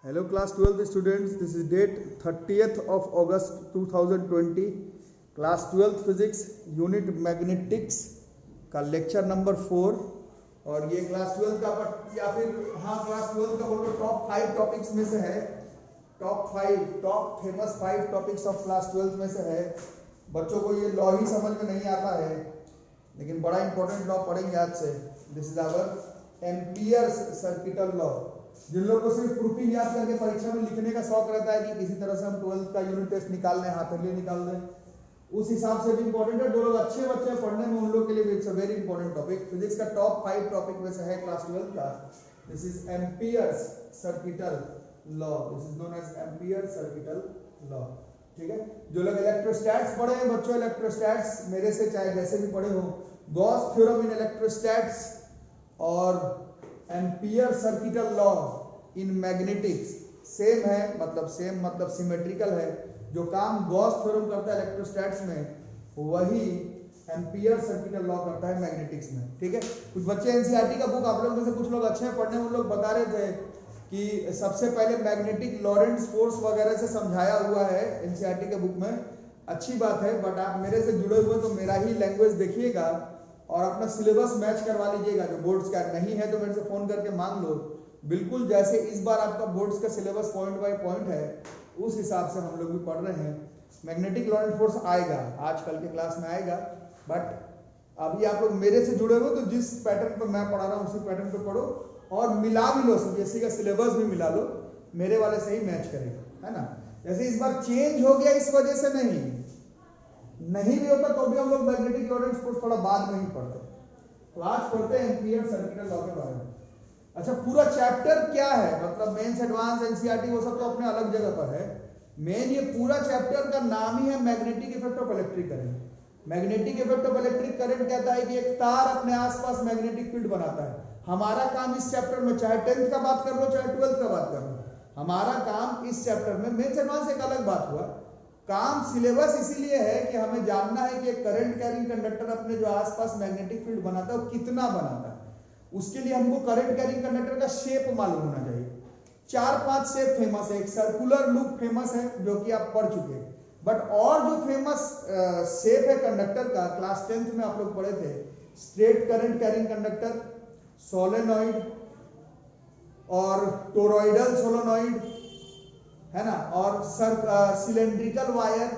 Hello class 12th students, this is date 30th of August 2020, class 12th physics unit magnetics का lecture number 4। और ये class 12 का या फिर क्लास 12 का बोलो टॉप 5 टॉपिक्स में से है। Top famous 5 topics of class 12 में से है। बच्चों को ये लॉ ही समझ में नहीं आता है, लेकिन बड़ा इंपॉर्टेंट लॉ पढ़ेंगे आज से। This is our Ampere's circuital law. जिन लोगों को सिर्फ प्रूफिंग याद करके परीक्षा में लिखने का शौक रहता है कि किसी तरह से हम 12th का यूनिट टेस्ट निकाल लें, हाथरली निकाल दें, उस हिसाब से भी इंपॉर्टेंट है। जो लोग अच्छे बच्चे पढ़ने में, उन लोग के लिए भी it's a very important topic. Physics का टॉप 5 टॉपिक में से है क्लास 12 का। This is Ampere's circuital law. This is known as Ampere circuital law. ठीक है, जो लोग इलेक्ट्रोस्टैट्स पढ़े हैं बच्चों, इलेक्ट्रोस्टैट्स मेरे से चाहे जैसे भी पढ़े हो, गॉस थ्योरम इन इलेक्ट्रोस्टैट्स और ampere circuital law in magnetics same है, मतलब सिमेट्रिकल है। जो काम गॉस थ्योरम करता है इलेक्ट्रोस्टैट्स में, वही एम्पियर सर्किटल लॉ करता है मैग्नेटिक्स में। ठीक है, कुछ बच्चे एनसीईआरटी का बुक, आप लोग में से कुछ लोग अच्छे हैं पढ़ने, उन लोग बता रहे थे कि सबसे पहले मैग्नेटिक लॉरेंट्ज फोर्स वगैरह से समझाया हुआ है एनसीईआरटी के बुक में। अच्छी बात है, बट आप मेरे से जुड़े हुए तो मेरा ही लैंग्वेज देखिएगा और अपना सिलेबस मैच करवा लीजिएगा। जो बोर्ड्स का नहीं है तो मेरे से फोन करके मांग लो। बिल्कुल जैसे इस बार आपका बोर्ड्स का सिलेबस पॉइंट बाय पॉइंट है, उस हिसाब से हम लोग भी पढ़ रहे हैं। मैग्नेटिक लॉरेंट फोर्स आएगा, आज कल के क्लास में आएगा, बट अभी आप लोग मेरे से जुड़े हुए तो जिस पैटर्न पर मैं पढ़ा रहा हूँ उसी पैटर्न पर पढ़ो और मिला भी लो, सीबीएसई का सिलेबस भी मिला लो, मेरे वाले से ही मैच करेगा, है ना। जैसे इस बार चेंज हो गया, इस वजह से नहीं भी होता तो भी हम लोग मैग्नेटिक लॉरेंट फोर्स थोड़ा बाद में ही पढ़ते। तो आज पढ़ते हैं एम्पियर सर्किटल लॉ के बारे में। अच्छा, पूरा चैप्टर क्या है, मतलब मेंस, एडवांस, एनसीईआरटी वो सब तो अपने अलग जगह पर है। मेन ये पूरा चैप्टर का नाम ही है magnetic effect of electric current. Magnetic effect of electric current कहता है कि एक तार अपने आसपास मैग्नेटिक फील्ड बनाता है। हमारा काम इस चैप्टर में, चाहे 10th का बात कर लो चाहे 12th का बात कर लो, हमारा काम इस चैप्टर में, मेंस एडवांस एक अलग बात हुआ, काम सिलेबस इसीलिए है कि हमें जानना है कि एक करंट कैरिंग कंडक्टर अपने जो आसपास मैग्नेटिक फील्ड बनाता है वो कितना बनाता है। उसके लिए हमको करंट कैरिंग कंडक्टर का शेप मालूम होना चाहिए। 4-5 शेप फेमस है। एक सर्कुलर लूप फेमस है जो कि आप पढ़ चुके हैं, बट और जो फेमस शेप है कंडक्टर का, क्लास 10th में आप लोग पढ़े थे, straight current carrying conductor, solenoid और टोरॉइडल सोलेनॉइड, है ना, और सिलेंड्रिकल वायर।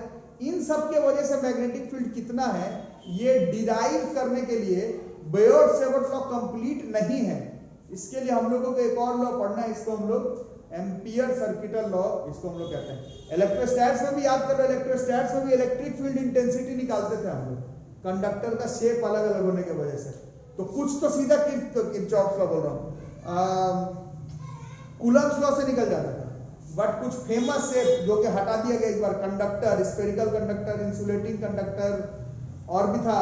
इन सब के वजह से मैग्नेटिक फील्ड कितना है ये डिराइव करने के लिए बियर्ड-सेवर्ट लॉ कंप्लीट नहीं है। इसके लिए हम लोगों को एक और लॉ पढ़ना है, इसको हम लोग एम्पियर सर्किटल लॉ इसको हम लोग कहते हैं। इलेक्ट्रोस्टैट्स में भी याद कर लो, इलेक्ट्रोस्टैट्स में भी इलेक्ट्रिक फील्ड इंटेंसिटी निकालते थे हम लोग, कंडक्टर का शेप अलग अलग होने की वजह से। तो कुछ तो सीधा किरचॉफ लॉ बोल रहा हूँ, कूलम्ब्स लॉ से निकल जाता था, बट कुछ फेमस शेप जो कि हटा दिया गया इस बार, conductor, spherical conductor, insulating conductor, और भी था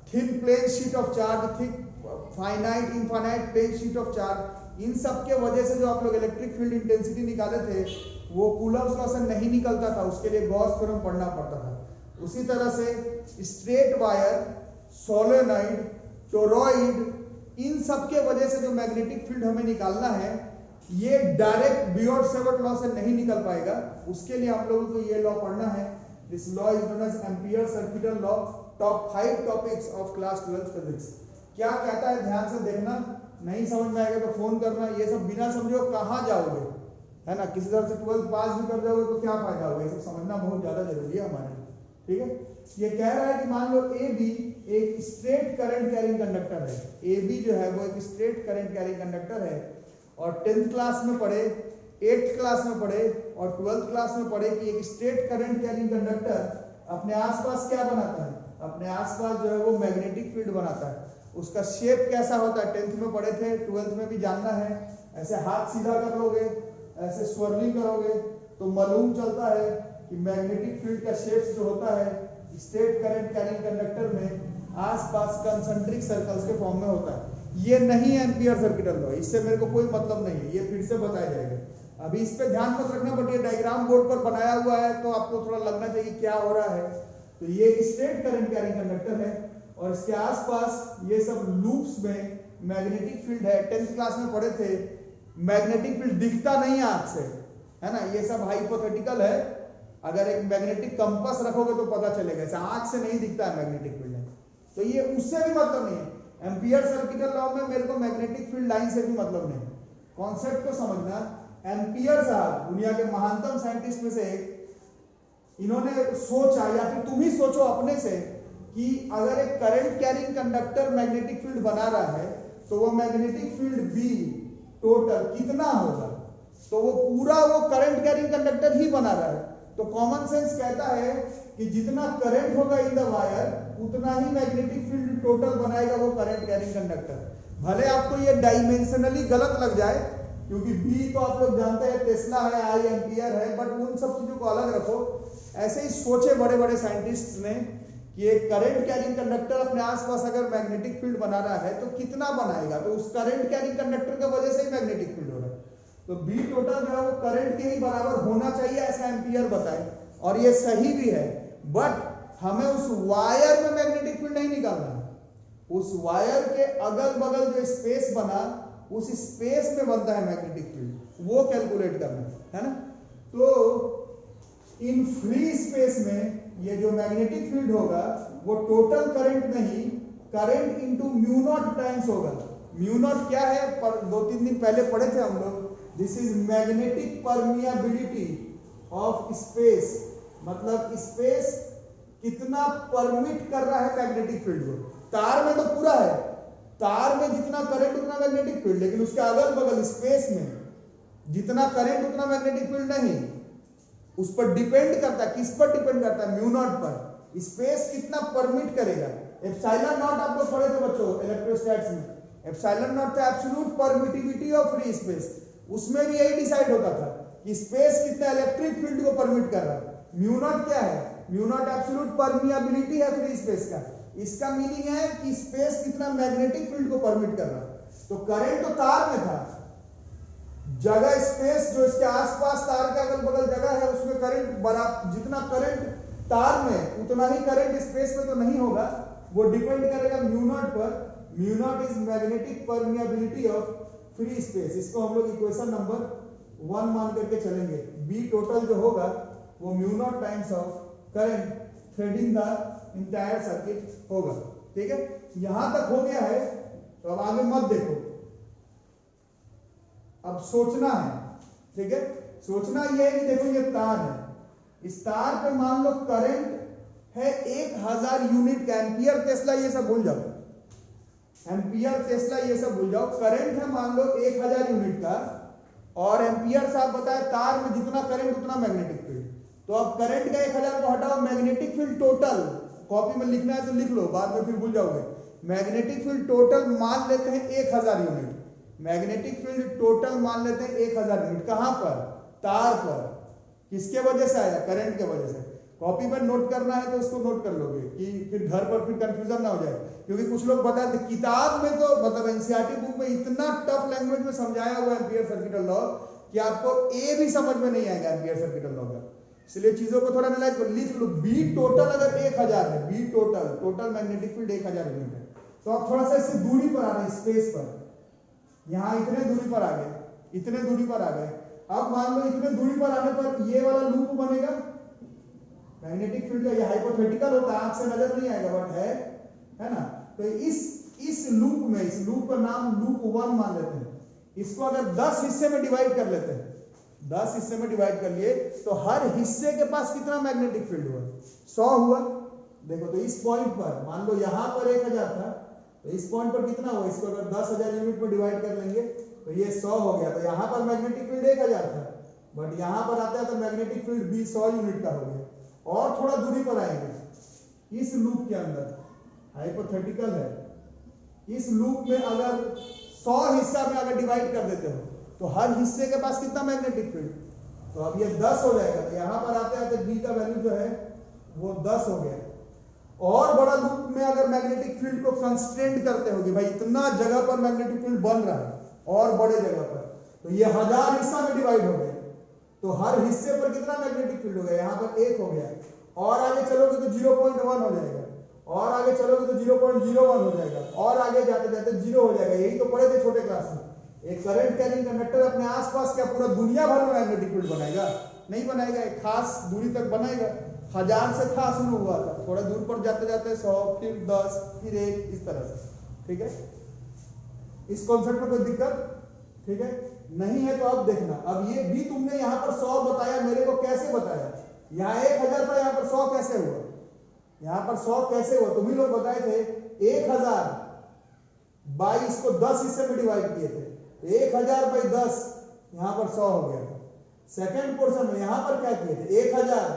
thin plane sheet of charge, thick finite infinite plane sheet of charge. इन सब के वजह से जो आप लोग इलेक्ट्रिक फील्ड इंटेंसिटी निकाले थे वो कूलम्ब्स लॉ से नहीं निकलता था, उसके लिए गॉस थ्योरम पढ़ना पड़ता था। उसी तरह से स्ट्रेट वायर, सोलेनॉइड, टोरॉइड, इन सब के वजह से जो मैग्नेटिक फील्ड हमें निकालना है ये डायरेक्ट बियर्ड-सेवर्ट लॉ से नहीं निकल पाएगा। उसके लिए हम लोगों को ये लॉ पढ़ना है। This law is known as Ampere circuital law. Top 5 topics of class 12 physics. क्या कहता है ध्यान से देखना, नहीं समझ में आएगा तो फोन करना। ये सब बिना समझे कहाँ जाओगे, है ना। किसी तरह से 12th पास भी कर जाओगे तो क्या फायदा होगा, ये सब समझना बहुत ज्यादा जरूरी है हमारे लिए। ठीक है, ये कह रहा है कि मान लो ए बी एक स्ट्रेट करंट कैरिंग कंडक्टर है। ए बी जो है वो एक स्ट्रेट करंट कैरिंग कंडक्टर है, और 10th क्लास में पढ़े, 8th क्लास में पढ़े और 12th क्लास में पढ़े कि एक स्ट्रेट करंट कैरिंग कंडक्टर अपने आसपास क्या बनाता है, अपने आसपास जो है वो मैग्नेटिक फील्ड बनाता है। उसका शेप कैसा होता है 10th में पढ़े थे, 12th में भी जानना है। ऐसे हाथ सीधा कर लोगे, ऐसे स्वर्लिंग करोगे तो मालूम चलता है कि मैग्नेटिक फील्ड का शेप जो होता है स्ट्रेट करंट कैरिंग कंडक्टर में आसपास कंसेंट्रिक सर्कल्स के फॉर्म में होता है। ये नहीं है एम्पियर सर्किटल लॉ, इससे मेरे को कोई मतलब नहीं है, ये फिर से बताया जाएगा। अभी इस पे ध्यान मत रखना, बट ये डायग्राम बोर्ड पर बनाया हुआ है तो आपको थोड़ा लगना चाहिए क्या हो रहा है। तो ये स्ट्रेट करंट कैरिंग कंडक्टर है और इसके आसपास ये सब लूप्स में मैग्नेटिक फील्ड है। 10th क्लास में पढ़े थे मैग्नेटिक फील्ड दिखता नहीं है आंख से, है ना, ये सब हाइपोथेटिकल है। अगर एक मैग्नेटिक कंपास रखोगे तो पता चलेगा, ऐसा आंख से नहीं दिखता है मैग्नेटिक फील्ड, तो ये उससे भी मतलब नहीं है। एम्पियर सर्किटल लॉ में मेरे को मैग्नेटिक फील्ड लाइन से भी मतलब नहीं। कॉन्सेप्ट को समझना, एम्पियर साहब दुनिया के महानतम साइंटिस्ट में से एक, इन्होंने सोचा, या फिर तुम ही सोचो अपने से, कि अगर एक current carrying conductor magnetic field बना रहा है तो वो मैग्नेटिक फील्ड बी टोटल कितना होगा, तो वो पूरा वो करंट कैरिंग कंडक्टर ही बना रहा है। तो कॉमन सेंस कहता है कि जितना करंट होगा इन द वायर उतना ही मैग्नेटिक फील्ड टोटल बनाएगा वो करंट कैरिंग कंडक्टर। भले आपको ये डायमेंशनली गलत लग जाए, क्योंकि बी तो आप लोग जानते हैं टेस्ला है, आई एम्पियर है, बट उन सब चीजों को अलग रखो। ऐसे ही सोचे बड़े बड़े साइंटिस्ट ने कि एक करंट कैरिंग कंडक्टर अपने आसपास अगर मैग्नेटिक फील्ड बना रहा है तो कितना बनाएगा, तो उस करंट कैरिंग कंडक्टर की वजह से ही मैग्नेटिक फील्ड हो रहा है। तो बी टोटल जो है वो करंट के ही बराबर होना चाहिए, ऐसा एम्पियर बताए, और ये सही भी है। बट हमें उस वायर में मैग्नेटिक फील्ड नहीं निकालना है, उस वायर के अगल बगल जो स्पेस बना उस स्पेस में बनता है मैग्नेटिक फील्ड, वो कैलकुलेट करना है ना। तो इन फ्री स्पेस में ये जो मैग्नेटिक फील्ड होगा वो टोटल करंट नहीं, current into mu naught times होगा। म्यू नॉट क्या है, पर 2-3 दिन पहले पढ़े थे हम लोग, this is magnetic permeability of space, मतलब स्पेस कितना परमिट कर रहा है मैग्नेटिक फील्ड को। तार में तो पूरा है, तार में जितना करंट उतना मैग्नेटिक फील्ड, लेकिन उसके अगल बगल स्पेस में जितना करंट उतना मैग्नेटिक फील्ड नहीं। उस पर डिपेंड करता है, किस पर डिपेंड करता है, म्यू नॉट पर। स्पेस कितना परमिट करेगा। एप्सिलॉन नॉट आप लोग पढ़े थे बच्चों इलेक्ट्रोस्टैटिक्स में, एप्सिलॉन नॉट था absolute permittivity of free space, उसमें भी यही डिसाइड होता था कि स्पेस कितना इलेक्ट्रिक फील्ड को परमिट कर रहा है। म्यू नॉट क्या है, म्यू नॉट एब्सोल्यूट परमिएबिलिटी है फ्री स्पेस का, इसका मीनिंग है कि स्पेस कितना मैग्नेटिक फील्ड को परमिट कर रहा है। तो करंट तो तार में था, जगह स्पेस जो इसके आसपास तार के अगल बगल जगह है उसमें करंट बराबर, जितना करंट तार में उतना ही करंट स्पेस में तो नहीं होगा, वो डिपेंड करेगा म्यू नॉट पर। Mu naught is magnetic permeability of free space. इसको हम लोग इक्वेशन नंबर 1 मान करके चलेंगे। बी टोटल जो होगा वो mu naught times of current threading the entire circuit होगा। ठीक है, यहां तक हो गया है, तो अब आगे मत देखो, अब सोचना है। ठीक है, सोचना यह है कि देखो ये तार है, इस तार पे मान लो करंट है 1000 यूनिट का। एम्पियर टेस्ला ये सब भूल जाओ, एम्पियर टेस्ला ये सब भूल जाओ। करंट है मान लो 1000 यूनिट का, और एम्पियर साहब बताए तार में जितना करंट उतना मैग्नेटिक फील्ड। तो अब करंट का 1000 को हटाओ, मैग्नेटिक फील्ड टोटल, कॉपी में लिखना है तो लिख लो, बाद में फिर भूल जाओगे। मैग्नेटिक फील्ड टोटल मान लेते हैं 1000 यूनिट, मैग्नेटिक फील्ड टोटल मान लेते हैं 1000 यूनिट। कहां पर, तार पर। किसके वजह से आया, करंट के वजह से। कॉपी पर नोट करना है तो उसको नोट कर लोगे कि फिर घर पर फिर कंफ्यूजन ना हो जाए, क्योंकि कुछ लोग बताते किताब में तो मतलब एनसीईआरटी बुक में इतना टफ लैंग्वेज में समझाया हुआ है एम्पियर सर्किटल लॉ कि आपको ए भी समझ में नहीं आएगा एम्पियर सर्किटल लॉ का। इसलिए चीजों को थोड़ा एनालाइज कर लिख लो। बी टोटल अगर 1000 है, B total, total magnetic field 1000 unit है, तो आप थोड़ा सा इससे दूरी पर आ रहे हैं, स्पेस पर, यहां इतने दूरी पर आ गए, इतने दूरी पर आ गए। अब मान लो इतने दूरी पर आने पर ये वाला लूप बनेगा मैग्नेटिक फील्ड का। ये हाइपोथेटिकल होता है, आंख से नजर नहीं आएगा, बट है ना। तो इस लूप में, इस लूप का नाम लूप 1 मान लेते हैं। इसको अगर 10 हिस्से में डिवाइड कर लेते हैं, 10 हिस्से में डिवाइड कर लिए, तो हर हिस्से के पास कितना मैग्नेटिक फील्ड हुआ, 100 हुआ। देखो तो इस पॉइंट पर मान लो यहां पर 1000 था, तो इस पॉइंट पर कितना हुआ, इसको अगर 10,000 यूनिट में डिवाइड कर लेंगे तो ये 100 हो गया। तो यहां पर मैग्नेटिक फील्ड 1000 था, बट यहां पर आता है तो मैग्नेटिक फील्ड भी 100 यूनिट का हो गया। और थोड़ा दूरी पर आएंगे, इस लूप के अंदर, हाइपोथेटिकल है, इस लूप में अगर 100 हिस्सा में अगर डिवाइड कर देते हो तो हर हिस्से के पास कितना मैग्नेटिक फील्ड, तो अब ये 10 हो जाएगा। तो यहां पर आते आते बी का वैल्यू जो है वो 10 हो गया। और बड़ा लूप में अगर मैग्नेटिक फील्ड को कंस्ट्रेंट करते होगे, भाई इतना जगह पर मैग्नेटिक फील्ड बन रहा है और बड़े जगह पर, तो ये 1000 हिस्सा में डिवाइड हो गया, तो हर हिस्से पर कितना मैग्नेटिक फील्ड हो गया, यहां पर 1 हो गया। और आगे चलोगे तो 0.1 हो जाएगा, और आगे चलोगे तो 0.01 हो जाएगा, और आगे जाते जाते 0 हो जाएगा। यही तो पढ़े थे छोटे क्लास में, एक करंट कैरिंग कंडक्टर अपने आसपास क्या पूरा दुनिया भर में मैग्नेटिक फील्ड बनाएगा? नहीं बनाएगा, एक खास दूरी तक बनाएगा। 1000 से था शुरू हुआ था, थोड़ा दूर पर जाते जाते 100, फिर 10, फिर 1, इस तरह से। ठीक है, इस कॉन्सेप्ट में कोई दिक्कत ठीक है नहीं है? तो अब देखना, अब ये भी तुमने यहाँ पर 100 बताया, मेरे को कैसे बताया? यहाँ 1000 था, यहाँ पर 100 कैसे हुआ? यहाँ पर 100 कैसे हुआ? तुम ही लोग बताए थे 1000 बाई इसको 10 हिस्से में डिवाइड किए थे, 1000 बाई 10 यहाँ पर 100 हो गया था। सेकेंड पोर्शन में यहाँ पर क्या किए थे? 1000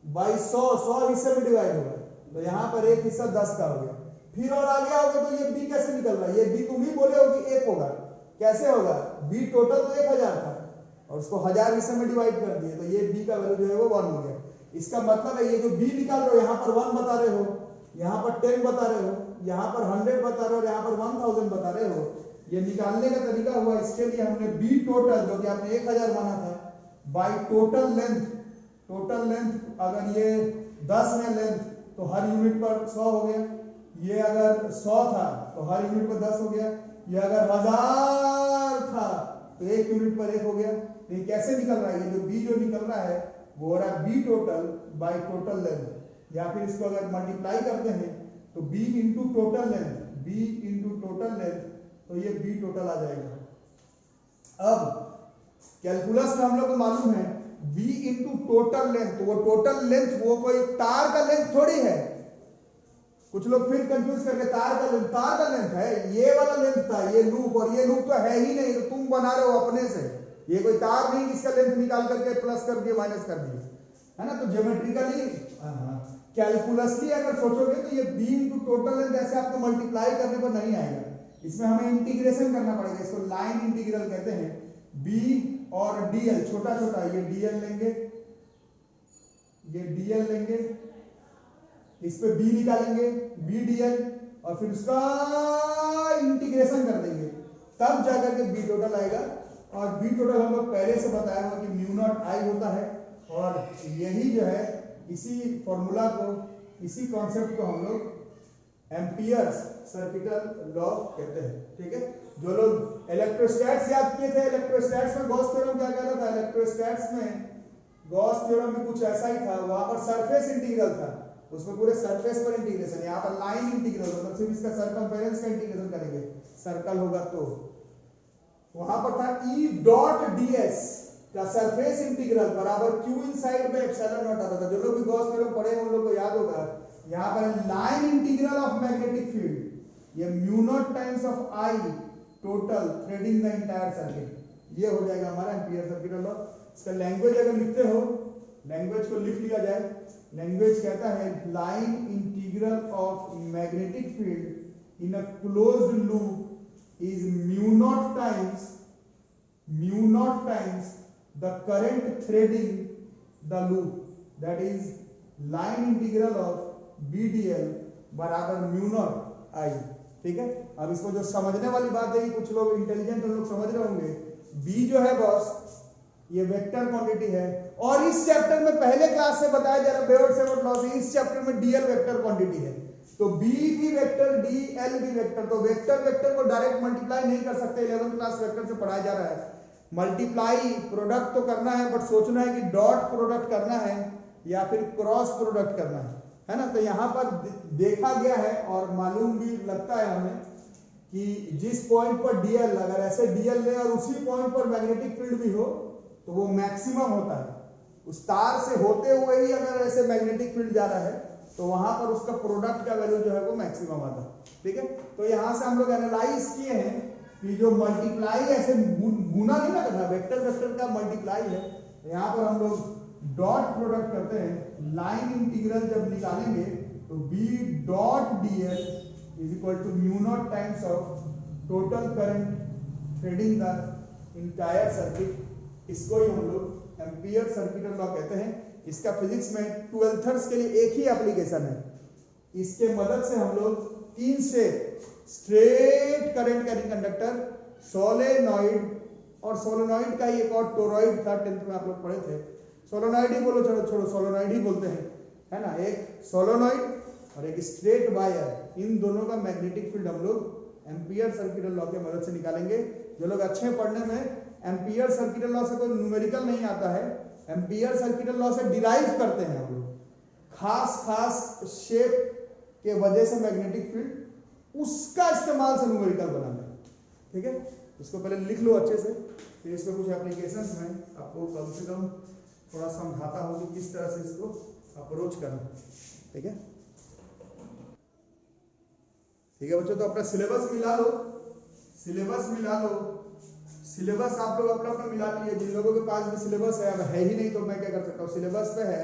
बाई 100 हिस्से में डिवाइड हुआ, तो यहाँ पर एक हिस्सा 10 का हो गया। फिर और आगे आओगे तो ये बी कैसे निकल रहा है? ये बी तुम ही बोले हो कि 1 होगा, कैसे होगा? बी टोटल तो 1000 था और उसको 1000 हिस्से में डिवाइड कर दिए, तो ये बी का वैल्यू जो है वो 1 हो गया। इसका मतलब है ये जो बी निकाल रहे हो, यहाँ पर 1 बता रहे हो, यहाँ पर 10 बता रहे हो, यहाँ पर 100 बता रहे हो और यहाँ पर 1000 बता रहे हो। ये निकालने का तरीका हुआ, इसके लिए हमने बी टोटल जो कि आपने 1000 माना था by total length, total length अगर ये 10 है लेंथ तो हर यूनिट पर 100 हो गया। ये अगर 100 था तो हर यूनिट पर 10 हो गया। ये अगर 1000 था तो एक यूनिट पर 1 हो गया। तो ये कैसे निकल रहा है? ये जो बी जो निकल रहा है वो हो रहा है B total by total length, या फिर इसको अगर मल्टीप्लाई करते हैं तो B into total length, B into total length, तो ये बी टोटल आ जाएगा। अब कैलकुलस में हम लोग को मालूम है बी इंटू टोटल लेंथ, तो वो टोटल लेंथ वो कोई तार का लेंथ थोड़ी है। कुछ लोग फिर कंफ्यूज करके तार का लेंथ है, ये वाला लेंथ था, ये लूप, और ये लूप तो है ही नहीं, तो तुम बना रहे हो अपने से। ये कोई तार नहीं इसका लेंथ निकाल करके प्लस कर दिए माइनस कर दिए, है ना? तो ज्योमेट्रिकली कैलकुलसली अगर सोचोगे तो ये बी इंटू टोटल लेंथ ऐसे आपको मल्टीप्लाई करने पर नहीं आएगा, इसमें हमें इंटीग्रेशन करना पड़ेगा। इसको लाइन इंटीग्रल कहते हैं। बी और डीएल छोटा छोटा, ये डीएल लेंगे, ये डीएल लेंगे, इस पे बी निकालेंगे, बी डीएल, और फिर उसका इंटीग्रेशन कर देंगे, तब जाकर के बी टोटल आएगा। और बी टोटल हम लोग पहले से बताया हुआ कि म्यू नॉट आई होता है, और यही जो है इसी फॉर्मूला को, इसी कॉन्सेप्ट को हम लोग एम्पियर्स सर्किटल लॉ कहते हैं। ठीक है, जो लोग इलेक्ट्रोस्टैट्स याद किए थे, इलेक्ट्रोस्टैट्स में गॉस थ्योरम क्या कहता था? इलेक्ट्रोस्टैट्स में गॉस थ्योरम में कुछ ऐसा ही था, वहां पर सरफेस इंटीग्रल था, उसमें पूरे सरफेस पर इंटीग्रेशन। यहाँ पर लाइन इंटीग्रल मतलब सिर्फ इसका सर्कमफेरेंस का इंटीग्रेशन करेंगे, सर्कल होगा तो। वहां पर था ई डॉट डीएस का सरफेस इंटीग्रल बराबर क्यू इनसाइड में एप्सिलॉन नॉट आता था। जो लोग भी गॉस थ्योरम पढ़े हैं उन लोग को याद होगा। यहाँ पर line integral of magnetic field, ये mu naught times of I total threading the entire circuit, ये हो जाएगा हमारा एम्पियर सर्किटल लॉ। इसका लैंग्वेज अगर लिखते हो, लैंग्वेज को लिख लिया जाए, लैंग्वेज कहता है line integral of magnetic field in a closed loop is mu naught times the current threading the loop, that is line integral of BDL बराबर mu naught I। ठीक है, अब इसको जो समझने वाली बात है, कुछ लोग इंटेलिजेंट लोग समझ रहे होंगे, B जो है बॉस ये वेक्टर क्वांटिटी है, और इस चैप्टर में पहले क्लास से बताया जा रहा बेयर्ड-सेवर्ट लॉ से, इस चैप्टर में डीएल वेक्टर क्वांटिटी है, तो बी भी वेक्टर, डी एल भी वेक्टर। तो वेक्टर वेक्टर को डायरेक्ट मल्टीप्लाई नहीं कर सकते, 11th क्लास वेक्टर से पढ़ाया जा रहा है। मल्टीप्लाई प्रोडक्ट तो करना है, बट सोचना है कि डॉट प्रोडक्ट करना है या फिर क्रॉस प्रोडक्ट करना है ना? तो यहाँ पर देखा गया है और मालूम भी लगता है हमें कि जिस पॉइंट पर डीएल, अगर ऐसे डीएल ले और उसी पॉइंट पर मैग्नेटिक फील्ड भी हो तो वो मैक्सिमम होता है। उस तार से होते हुए ही अगर ऐसे मैग्नेटिक फील्ड जा रहा है तो वहां पर उसका प्रोडक्ट का वैल्यू जो है वो मैक्सिमम आता है। ठीक है, तो यहां से हम लोग एनालाइज किए हैं कि जो मल्टीप्लाई ऐसे गुना नहीं ना करना, वेक्टर वेक्टर का मल्टीप्लाई है। यहाँ पर हम लोग डॉट प्रोडक्ट करते हैं, लाइन इंटीग्रल जब निकालेंगे तो B dot DL is equal to mu naught times of total current threading the entire circuit. इसको ही हम लोग एम्पियर सर्किटल लॉ कहते हैं। इसका फिजिक्स में 12थर्स के लिए एक ही एप्लीकेशन है, इसके मदद से हम लोग 3 step straight current carrying conductor, solenoid, और सोलेनॉइड का ही एक और टोरॉइड था, 10th में आप लोग पढ़े थे। सोलेनॉइड ही बोलो, छोड़ो सोलेनॉइड ही बोलते हैं, है ना? एक सोलेनॉइड और एक स्ट्रेट वायर, इन दोनों का मैग्नेटिक फील्ड हम लोग एम्पियर सर्किटल लॉ के मदद से निकालेंगे। जो लोग अच्छे हैं पढ़ने में, एम्पियर सर्किटल लॉ से कोई न्यूमेरिकल नहीं आता है, एम्पियर सर्किटल लॉ से डिराइव करते हैं हम लोग, खास शेप के वजह से मैग्नेटिक फील्ड, उसका इस्तेमाल से न्यूमेरिकल बनाना है। ठीक है, इसको पहले लिख लो अच्छे से, फिर इसमें कुछ एप्लीकेशंस में आपको कम से कम थोड़ा समझाता हूँ कि किस तरह से इसको अप्रोच करना। ठीक है, ठीक है बच्चों, तो अपना सिलेबस मिला लो, सिलेबस आप लोग अपना अपना मिला लीजिए। जिन लोगों के पास भी सिलेबस है, अब है ही नहीं तो मैं क्या कर सकता हूँ, सिलेबस पे है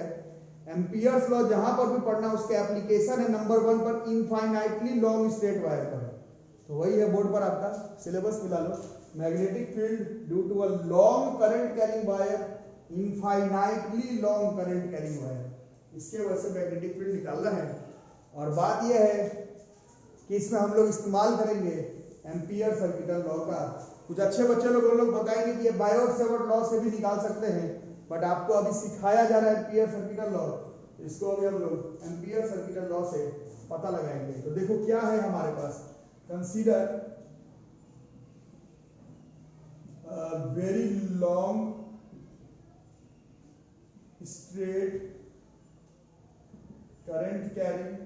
एम्पियर्स लॉ, जहां पर भी पढ़ना उसके एप्लीकेशन है नंबर 1 पर इनफाइनाइटली लॉन्ग स्ट्रेट वायर पर है, तो वही है बोर्ड पर आपका सिलेबस मिला लो। Magnetic field due to a long current carrying wire, infinitely long current carrying wire, इसके वजह से मैग्नेटिक फील्ड निकालना है। और बात यह है कि इसमें हम लोग इस्तेमाल करेंगे एम्पियर सर्किटल लॉ का। कुछ अच्छे बच्चे लोग बताएंगे कि ये बायोट-सेवर्ट लॉ से भी निकाल सकते हैं, बट आपको अभी सिखाया जा रहा है एम्पियर सर्किटल लॉ, इसको अभी हम लोग एम्पियर सर्किटल लॉ से पता लगाएंगे। तो देखो क्या है हमारे पास, consider very long straight current carrying,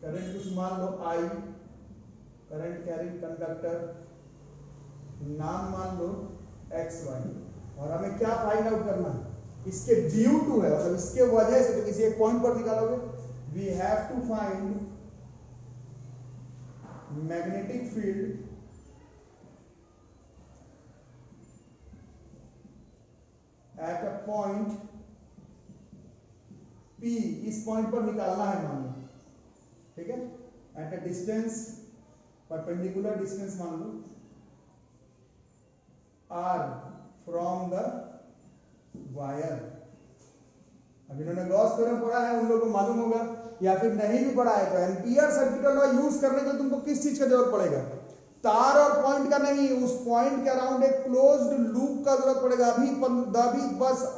current कुछ मान लो I, करंट कैरिंग कंडक्टर, नाम मान लो XY, और हमें क्या फाइंड आउट करना है, इसके ड्यू टू है, मतलब इसके वजह से, तो किसी एक पॉइंट पर निकालोगे, we have to find magnetic field at a point P, इस पॉइंट पर निकालना है मान लो। ठीक है, at a distance, perpendicular distance मान लो R फ्रॉम द वायर। अब इन्होंने गॉस थ्योरम पढ़ा है, उन लोगों को मालूम होगा, या फिर नहीं भी पढ़ा है तो एम्पियर सर्किटल लॉ यूज करने के लिए तुमको किस चीज का जरूरत पड़ेगा, तार और पॉइंट का नहीं, उस पॉइंट के अराउंड एक क्लोज्ड लूप का जरूरत पड़ेगा।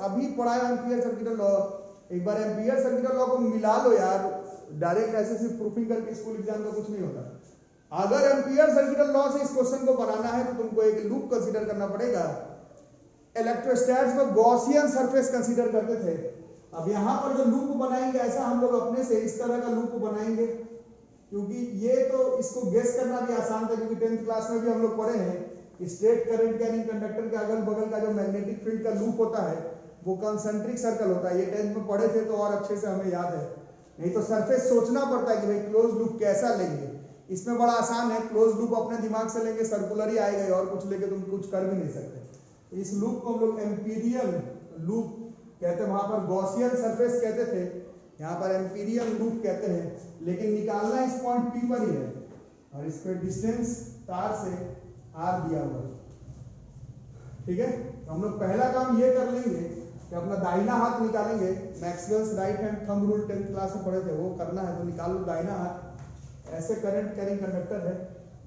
अभी पढ़ाया एम्पियर सर्किटल लॉ, एक बार एम्पियर सर्किटल लॉ को मिला लो यार, डायरेक्ट ऐसे सिर्फ प्रूफिंग करके स्कूल एग्जाम का कुछ नहीं होता। अगर एम्पियर सर्किटल लॉ से इस क्वेश्चन को बनाना है तो तुमको एक लूप कंसीडर करना पड़ेगा। इलेक्ट्रोस्टैट्स में गॉसियन सरफेस कंसीडर करते थे, अब यहां पर जो लूप बनाएंगे ऐसा हम लोग अपने से इस तरह का लूप बनाएंगे, क्योंकि ये तो इसको गेस करना भी आसान था, क्योंकि 10th क्लास में भी हम लोग पढ़े हैं स्ट्रेट करंट कैरिंग कंडक्टर के अगल बगल का जो मैग्नेटिक फील्ड का लूप होता है वो कंसेंट्रिक सर्कल होता है। ये 10th में पढ़े थे तो और अच्छे से हमें याद है, नहीं तो सरफेस सोचना पड़ता है कि भाई क्लोज लूप कैसा लेंगे। इसमें बड़ा आसान है, क्लोज लूप अपने दिमाग से लेंगे, सर्कुलर ही आएगा, और कुछ लेके तुम कुछ कर भी नहीं सकते। इस लूप को हम लोग एम्पीरियल लूप कहते हैं, वहां पर गॉसियन सरफेस कहते थे, यहाँ पर एम्पीरियल लूप कहते हैं, लेकिन निकालना इस पॉइंट P पर ही है, और इस पर डिस्टेंस तार से R दिया हुआ है। ठीक है, तो हम लोग पहला काम ये कर लेंगे कि अपना दाहिना हाथ निकालेंगे, Maxwell's right hand thumb rule 10th class में पढ़े थे, वो करना है तो निकाल लो दाहिना हाथ। ऐसे करंट कैरिंग कंडक्टर है,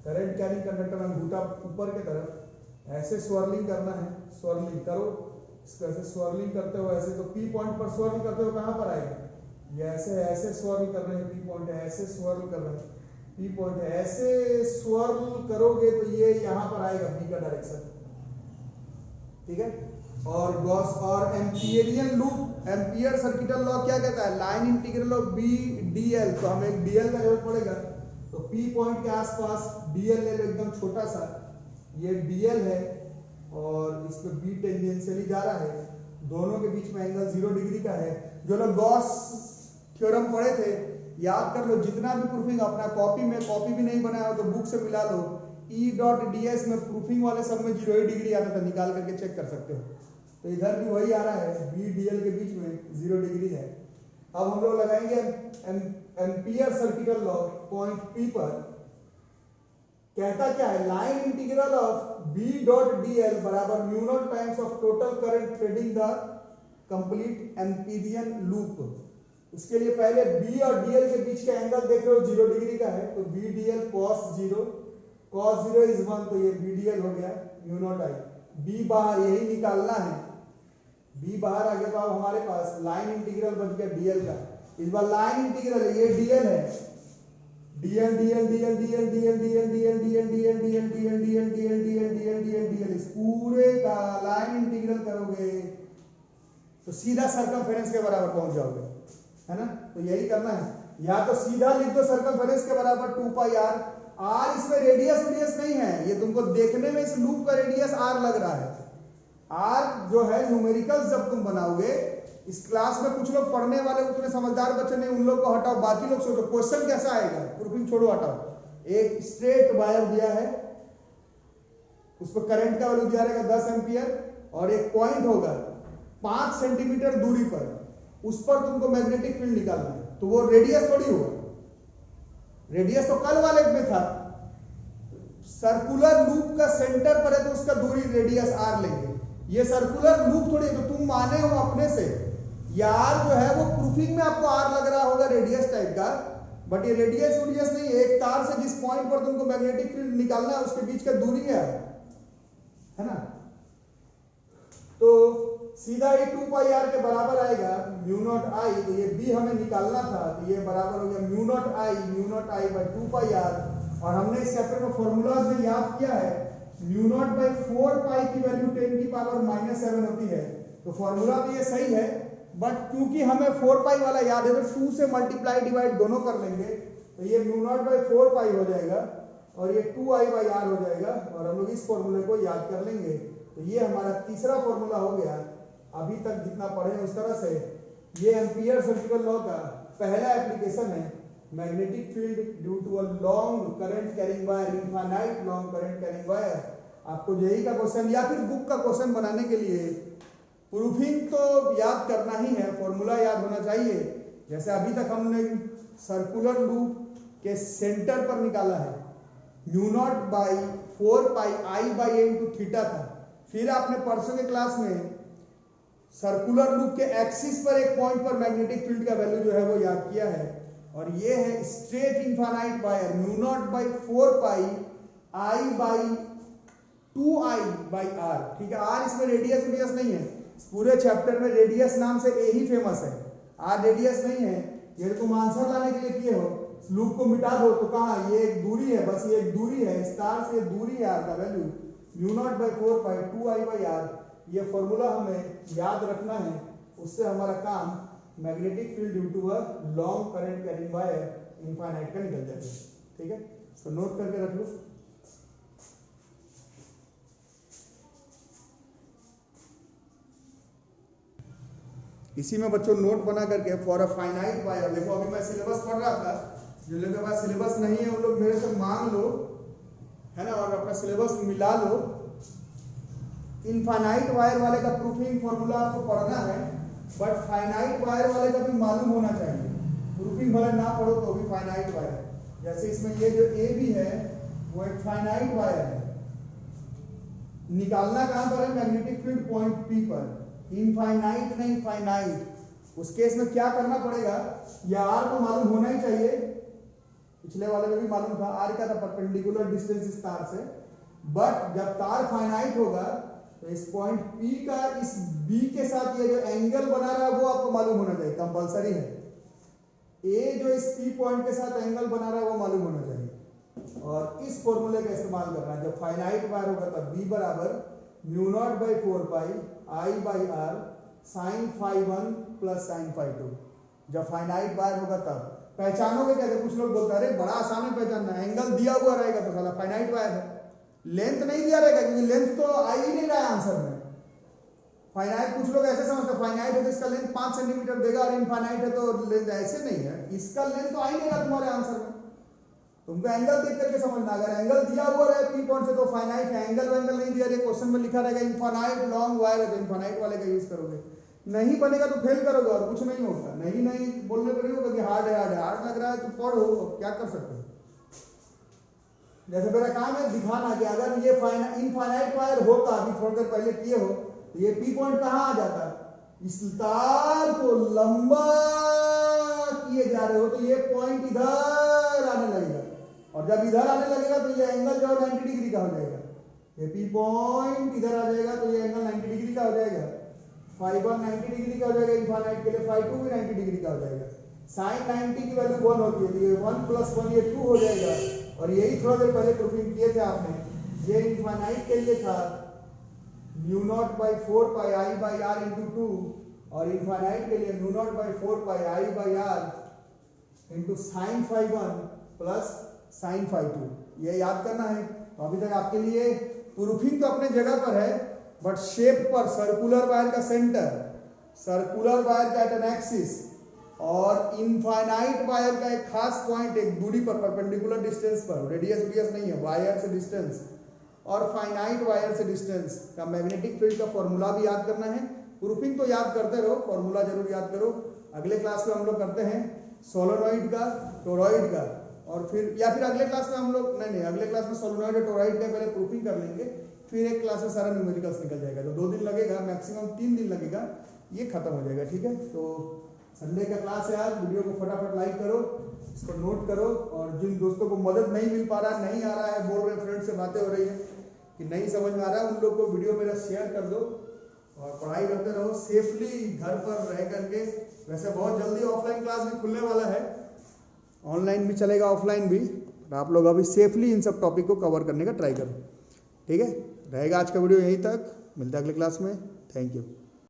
करंट कैरिंग कंडक्टर अंगूठा ऊपर की तरफ ऐसे स्वर्लिंग करना है, स्वर्लिंग करो, इसको ऐसे स्वर्लिंग करते हो ऐसे, तो P पॉइंट पर स्वर्ल करते हो कहां पर आएगा, ये ऐसे ऐसे स्वर्ल कर रहे हैं, P पॉइंट है ऐसे स्वर्ल कर रहे हैं, P पॉइंट है ऐसे स्वर्ल करोगे तो ये यहां पर आएगा B का डायरेक्शन। ठीक है, और गॉस और एम्पियरियन लूप, एम्पियर सर्किटल लॉ क्या कहता है, line integral of B dl, तो हमें एक dl का जरूरत पड़ेगा, तो P पॉइंट के आसपास dl ले लो एकदम छोटा सा, ये dl है और इस पे B टेंजेंशियली जा रहा है, दोनों के बीच में एंगल 0 डिग्री का है। जो लोग गॉस थ्योरम पढ़े थे याद कर लो, जितना भी प्रूफिंग अपना कॉपी भी नहीं बनाया हो तो बुक से मिला लो, E.ds में प्रूफिंग वाले सब में 0 डिग्री आता था, निकाल करके चेक कर सकते हो। तो इधर भी वही आ रहा है, B dl के बीच में 0 डिग्री है। अब हम लोग लगाएंगे ampere circuital law point P पर, कहता क्या है, line integral of B dot dl बराबर mu naught times of total current threading the complete Amperian loop. इसके लिए पहले B और dl के बीच का एंगल देख रहे हो 0 डिग्री का है, तो B dl cos 0 is 1, तो ये B dl हो गया म्यू नॉट I। B बाहर यही निकालना है, B बाहर आ गया, तो अब हमारे पास लाइन इंटीग्रल बच गया dl का। इस बार लाइन इंटीग्रल है, ये dl है, DL DL DL DL DL DL DL DL DL DL DL DL DL DL DL DL DL इस पूरे का लाइन इंटीग्रल करोगे तो सीधा सर्कमफेरेंस के बराबर पहुंच जाओगे, है ना। तो यही करना है, या तो सीधा लिख दो सर्कमफेरेंस के बराबर 2 पाई आर। आर इसमें रेडियस नहीं है, ये तुमको देखने में इस लूप का रेडियस आर लग रहा है। आर जो है न्यूमेरिकल्स जब तुम बनाओगे, इस क्लास में कुछ लोग पढ़ने वाले उतने समझदार बच्चे नहीं, उन लोग को हटाओ, बाकी लोग सोचो क्वेश्चन कैसा आएगा। प्रूफिंग छोड़ो, हटाओ। एक स्ट्रेट वायर दिया है, उस पर करंट का वैल्यू दिया रहेगा 10 एम्पियर, और एक पॉइंट होगा 5 सेंटीमीटर दूरी पर, उस पर तुमको मैग्नेटिक फील्ड निकालना है। तो वो रेडियस थोड़ी होगा, रेडियस तो कल वाले में था। सर्कुलर लूप का सेंटर पर है तो उसका दूरी रेडियस आर लेंगे। ये सर्कुलर लूप थोड़ी है, तो तुम माने हो अपने से यार जो है वो प्रूफिंग में आपको आर लग रहा होगा रेडियस टाइप का, बट ये रेडियस नहीं है। एक तार से जिस पॉइंट पर तुमको मैग्नेटिक फील्ड निकालना है उसके बीच का दूरी है ना। तो सीधा ये 2 पाई आर के बराबर आएगा म्यू नॉट आई। तो ये बी हमें निकालना था, तो ये बराबर हो गया mu naught I by 2 pi R. और हमने इस चैप्टर में फॉर्मूलाज में याद किया है, म्यू नॉट बाई 4 पाई की वैल्यू 10 की पावर -7 होती है। तो फॉर्मूला भी ये सही है, बट क्योंकि हमें 4 पाई वाला याद है तो 2 से मल्टीप्लाई डिवाइड दोनों कर लेंगे। तो ये म्यू नॉट बाई 4 पाई हो जाएगा और ये 2i बाई आर हो जाएगा, और हम लोग इस फॉर्मूले को याद कर लेंगे। तो ये हमारा तीसरा फॉर्मूला हो गया। अभी तक जितना पढ़े उस तरह से ये एम्पियर इलेक्ट्रिकल लॉ का पहला एप्लीकेशन है, magnetic field due to a long current carrying wire, infinite long current carrying wire. आपको जेईई का क्वेश्चन या फिर बुक का क्वेश्चन बनाने के लिए प्रूफिंग तो याद करना ही है, फॉर्मूला याद होना चाहिए। जैसे अभी तक हमने सर्कुलर लूप के सेंटर पर निकाला है, mu naught by 4 pi I by N two theta था। फिर आपने परसों के क्लास में सर्कुलर लूप के एक्सिस पर एक पॉइंट पर मैग्नेटिक फील्ड का वैल्यू जो है वो याद किया है। और ये है straight infinite wire, mu naught by 4 pi I by 2i by R. ठीक है, आर इसमें रेडियस नहीं है, पूरे चैप्टर में रेडियस नाम से ए ही फेमस है, आर रेडियस नहीं है। ये तुम आंसर लाने के लिए किए हो, लूप को मिटा दो तो कहाँ, ये एक दूरी है, बस ये एक दूरी है, स्टार से दूरी है आर का value, mu naught by 4 pi 2i by R. ये फॉर्मूला हमें याद रखना है, उससे हमारा काम magnetic field due to a long current carrying wire infinite का निकल जाएगा। ठीक है, तो नोट करके रख लो। इसी में बच्चों नोट बना करके फॉर अ फाइनाइट वायर, देखो अभी मैं सिलेबस पढ़ रहा था, जो लोगों के पास सिलेबस नहीं है उन लोग मेरे से मांग लो, है ना, और अपना सिलेबस मिला लो। इनफाइनाइट वायर वाले का प्रूफिंग फॉर्मूला आपको पढ़ना है, बट फाइनाइट वायर वाले का भी मालूम होना चाहिए। प्रूफिंग भले ना पढ़ो तो भी फाइनाइट वायर, जैसे इसमें ये जो ए भी है वो एक फाइनाइट वायर है, निकालना कहां पर है, मैग्नेटिक फील्ड पॉइंट पी पर, इनफाइनाइट नहीं फाइनाइट। उस केस में क्या करना पड़ेगा, या आर को मालूम होना ही चाहिए, पिछले वाले में भी मालूम था, आर का था परपेंडिकुलर डिस्टेंस इस तार से, बट जब तार फाइनाइट होगा तो इस पॉइंट P का इस B के साथ ये जो एंगल बना रहा है वो आपको मालूम होना चाहिए, कंपलसरी है। A जो इस P पॉइंट के साथ एंगल बना रहा है वो मालूम होना चाहिए, और इस फॉर्मूले का इस्तेमाल करना है। जब फाइनाइट वायर होगा तब B बराबर mu naught by 4 pi I by R sine phi 1 plus sine phi 2। जब फाइनाइट वायर होगा तब पहचानोगे कैसे, कुछ लोग बोलते हैं अरे बड़ा आसान है पहचानना, एंगल दिया हुआ रहेगा तो साला फाइनाइट वायर है, लेंथ नहीं दिया रहेगा क्योंकि लेंथ तो आ ही नहीं रहा है आंसर में। फाइनाइट कुछ लोग ऐसे समझते हैं फाइनाइट है तो इसका लेंथ 5 सेंटीमीटर देगा, और इनफाइनाइट है तो लेंथ, ऐसे नहीं है, इसका लेंथ तो आ ही नहीं रहा तुम्हारे आंसर में। तुमको एंगल देख करके समझना, अगर एंगल दिया हुआ रहे P पॉइंट से तो फाइनाइट है, एंगल नहीं दिया रहे, क्वेश्चन में लिखा रहेगा इनफाइनाइट लॉन्ग वायर है तो इनफाइनाइट वाले का यूज करोगे, नहीं बनेगा तो फेल करोगे और कुछ नहीं होगा। नहीं बोलने पर नहीं होगा कि हार्ड है, हार्ड लग रहा है तो पढ़ो, क्या कर सकते हो। जैसे मेरा काम है दिखाना कि अगर ये इनफाइनाइट वायर होता, अभी थोड़ी देर पहले किए हो, तो ये P पॉइंट कहाँ आ जाता, इस तार को लंबा किए जा रहे हो तो ये पॉइंट इधर आने लगेगा, और जब इधर आने लगेगा तो ये एंगल जो है 90 डिग्री का हो जाएगा। ये P पॉइंट इधर आ जाएगा तो ये एंगल 90 डिग्री का हो जाएगा, फाई 1 90 डिग्री का हो जाएगा इनफाइनाइट के लिए, फाई 2 भी 90 डिग्री का हो जाएगा। साइन 90 की वैल्यू 1 होती है, तो ये 1 + 1 ये 2 हो जाएगा। और यही थोड़ा देर पहले प्रूफिंग किए थे आपने, ये इनफाइनाइट के लिए था μ0/4πi/r × 2 और इनफाइनाइट के लिए μ0/4πi/r × sin phi1 + sin phi2। ये याद करना है। तो अभी तक आपके लिए प्रूफिंग तो अपने जगह पर है, बट शेप पर सर्कुलर वायर का सेंटर, सर्कुलर वायर का एट एन एक्सिस और इनफाइनाइट वायर का एक खास पॉइंट एक दूरी पर परपेंडिकुलर डिस्टेंस पर, रेडियस नहीं है, वायर से डिस्टेंस और फाइनाइट वायर से डिस्टेंस का मैग्नेटिक फील्ड का फॉर्मूला भी याद करना है। प्रूफिंग तो याद करते रहो, फॉर्मूला जरूर याद करो। अगले क्लास में हम लोग करते हैं सोलेनॉइड का, टोरॉइड का, और फिर अगले क्लास में हम लोग नहीं अगले क्लास में सोलेनॉइड और टोरॉइड का पहले प्रूफिंग कर लेंगे, फिर एक क्लास में सारा न्यूमेरिकल्स निकल जाएगा। तो 2 दिन लगेगा, मैक्सिमम 3 दिन लगेगा, ये खत्म हो जाएगा। ठीक है, तो संडे का क्लास है आज। वीडियो को फटाफट लाइक करो, इसको नोट करो, और जिन दोस्तों को मदद नहीं मिल पा रहा, नहीं आ रहा है, बोल रहे फ्रेंड से बातें हो रही है कि नहीं समझ में आ रहा है, उन लोग को वीडियो मेरा शेयर कर दो और पढ़ाई करते रहो सेफली घर पर रह करके। वैसे बहुत जल्दी ऑफलाइन क्लास भी खुलने वाला है, ऑनलाइन भी चलेगा, ऑफलाइन भी। आप लोग अभी सेफली इन सब टॉपिक को कवर करने का ट्राई करो। ठीक है, रहेगा आज का वीडियो यहीं तक, मिलता है अगले क्लास में। Thank you.